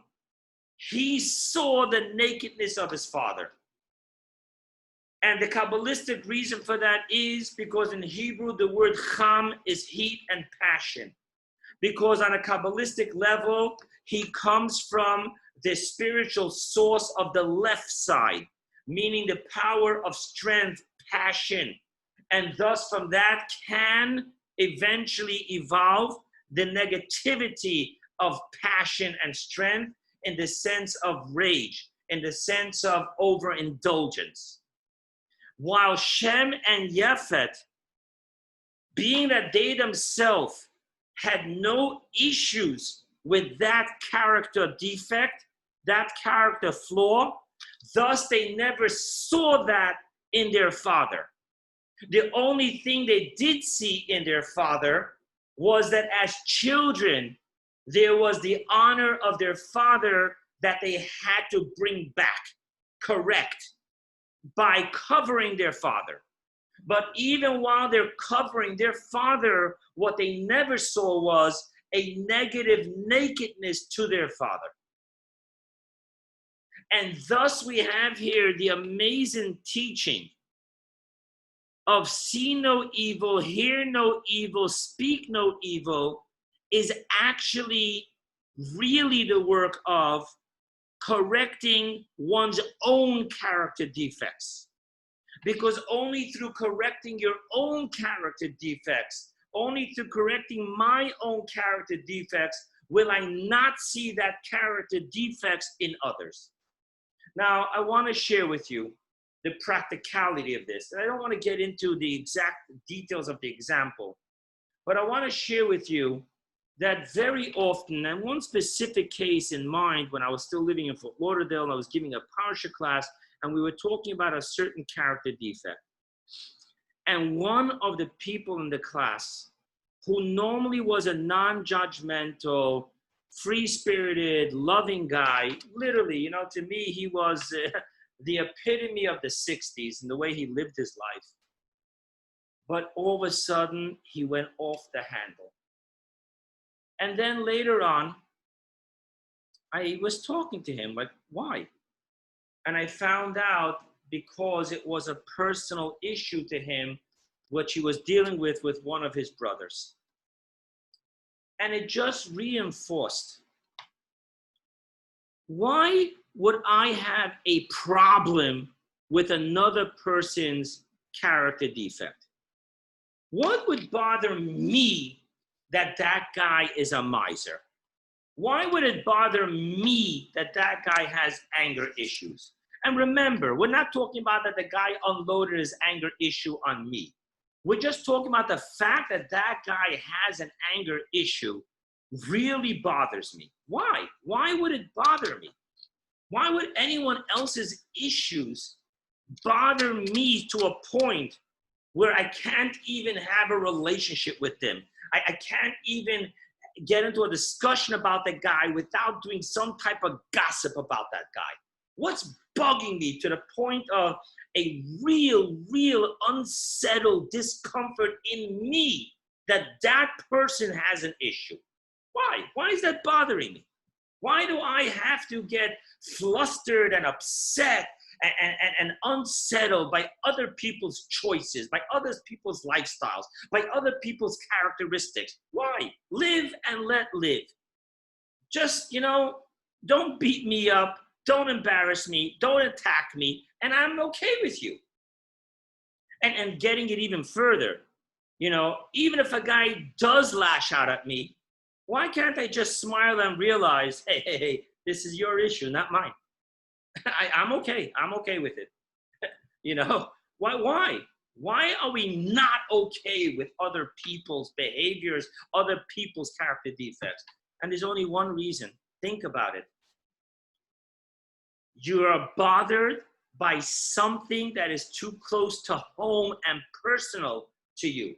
he saw the nakedness of his father. And the Kabbalistic reason for that is because in Hebrew, the word cham is heat and passion. Because on a Kabbalistic level, he comes from the spiritual source of the left side, meaning the power of strength, passion. And thus from that can eventually evolve the negativity of passion and strength in the sense of rage, in the sense of overindulgence. While Shem and Yafet, being that they themselves had no issues with that character defect, that character flaw, thus they never saw that in their father. The only thing they did see in their father was that as children, there was the honor of their father that they had to bring back, correct, by covering their father. But even while they're covering their father, what they never saw was a negative nakedness to their father. And thus we have here the amazing teaching of see no evil, hear no evil, speak no evil is actually really the work of correcting one's own character defects. Because only through correcting your own character defects, only through correcting my own character defects, will I not see that character defects in others. Now, I want to share with you the practicality of this. And I don't want to get into the exact details of the example, but I want to share with you that very often, and one specific case in mind when I was still living in Fort Lauderdale and I was giving a Parsha class, and we were talking about a certain character defect. And one of the people in the class, who normally was a non-judgmental, free-spirited, loving guy, literally, to me, he was the epitome of the 60s in the way he lived his life. But all of a sudden, he went off the handle. And then later on, I was talking to him, like, why? And I found out because it was a personal issue to him, which he was dealing with one of his brothers. And it just reinforced, why would I have a problem with another person's character defect? What would bother me that guy is a miser? Why would it bother me that guy has anger issues? And remember, we're not talking about that the guy unloaded his anger issue on me. We're just talking about the fact that guy has an anger issue really bothers me. Why? Why would it bother me? Why would anyone else's issues bother me to a point where I can't even have a relationship with them? I can't even get into a discussion about the guy without doing some type of gossip about that guy? What's bugging me to the point of a real unsettled discomfort in me that person has an issue? Why? Why is that bothering me? Why do I have to get flustered and upset and unsettled by other people's choices, by other people's lifestyles, by other people's characteristics? Why? Live and let live. Just, don't beat me up, don't embarrass me, don't attack me, and I'm okay with you. And getting it even further, even if a guy does lash out at me, why can't I just smile and realize, hey, this is your issue, not mine. I'm okay. I'm okay with it. Why? Why are we not okay with other people's behaviors, other people's character defects? And there's only one reason. Think about it. You are bothered by something that is too close to home and personal to you.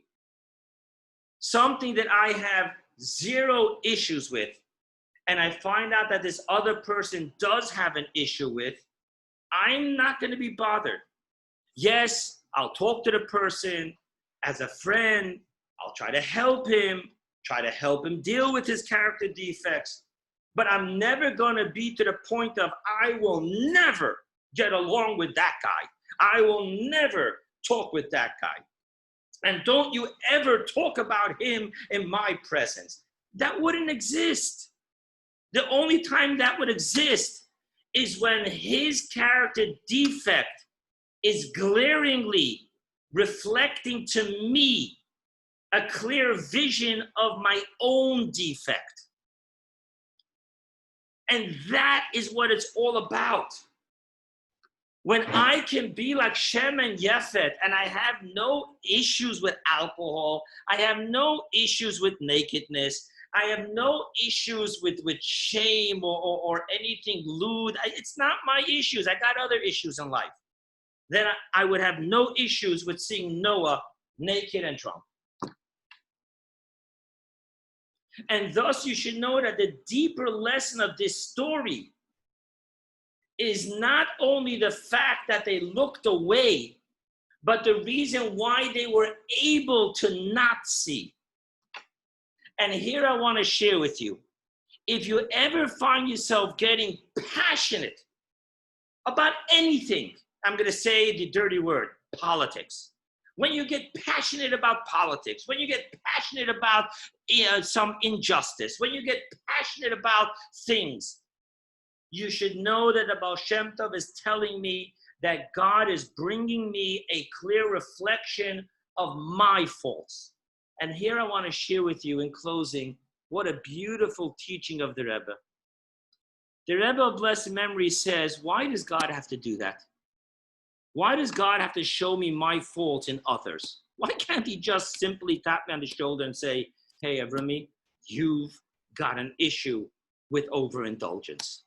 Something that I have zero issues with, and I find out that this other person does have an issue with, I'm not going to be bothered. Yes, I'll talk to the person as a friend. I'll try to help him deal with his character defects. But I'm never going to be to the point of I will never get along with that guy. I will never talk with that guy. And don't you ever talk about him in my presence. That wouldn't exist. The only time that would exist is when his character defect is glaringly reflecting to me a clear vision of my own defect. And that is what it's all about. When I can be like Shem and Yefet, and I have no issues with alcohol, I have no issues with nakedness, I have no issues with shame or anything lewd. It's not my issues. I got other issues in life. Then I would have no issues with seeing Noah naked and drunk. And thus you should know that the deeper lesson of this story is not only the fact that they looked away, but the reason why they were able to not see. And here I want to share with you, if you ever find yourself getting passionate about anything, I'm going to say the dirty word, politics. When you get passionate about politics, when you get passionate about some injustice, when you get passionate about things, you should know that the Baal Shem Tov is telling me that God is bringing me a clear reflection of my faults. And here I want to share with you in closing, what a beautiful teaching of the Rebbe. The Rebbe of blessed memory says, why does God have to do that? Why does God have to show me my faults in others? Why can't he just simply tap me on the shoulder and say, hey, Avrohom, you've got an issue with overindulgence?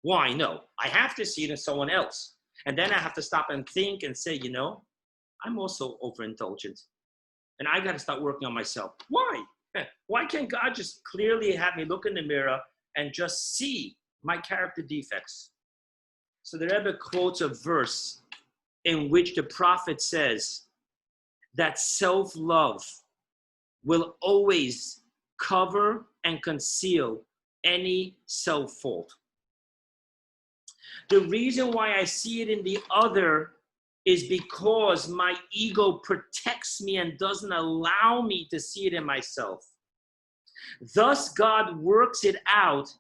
Why? No, I have to see it in someone else. And then I have to stop and think and say, I'm also overindulgent. And I got to start working on myself. Why? Why can't God just clearly have me look in the mirror and just see my character defects? So the Rebbe quotes a verse in which the prophet says that self-love will always cover and conceal any self-fault. The reason why I see it in the other is because my ego protects me and doesn't allow me to see it in myself. Thus, God works it out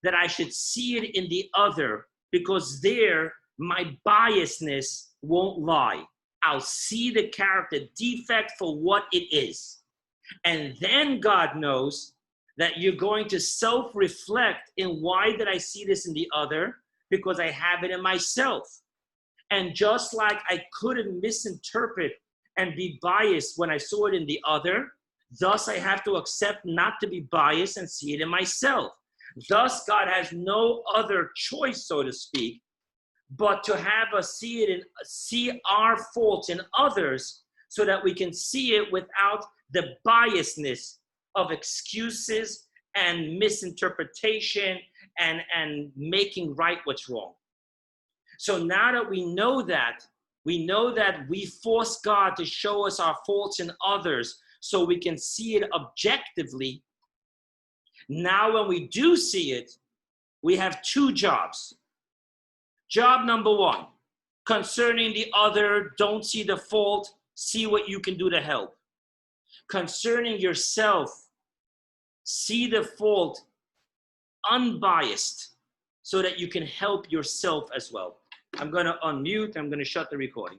that I should see it in the other, because there, my biasness won't lie. I'll see the character defect for what it is. And then God knows that you're going to self-reflect in why did I see this in the other? Because I have it in myself. And just like I couldn't misinterpret and be biased when I saw it in the other, thus I have to accept not to be biased and see it in myself. Thus God has no other choice, so to speak, but to have us see our faults in others so that we can see it without the biasness of excuses and misinterpretation and making right what's wrong. So now that we know that we force God to show us our faults in others so we can see it objectively. Now when we do see it, we have two jobs. Job number one, concerning the other, don't see the fault, see what you can do to help. Concerning yourself, see the fault unbiased so that you can help yourself as well. I'm going to unmute. I'm going to shut the recording.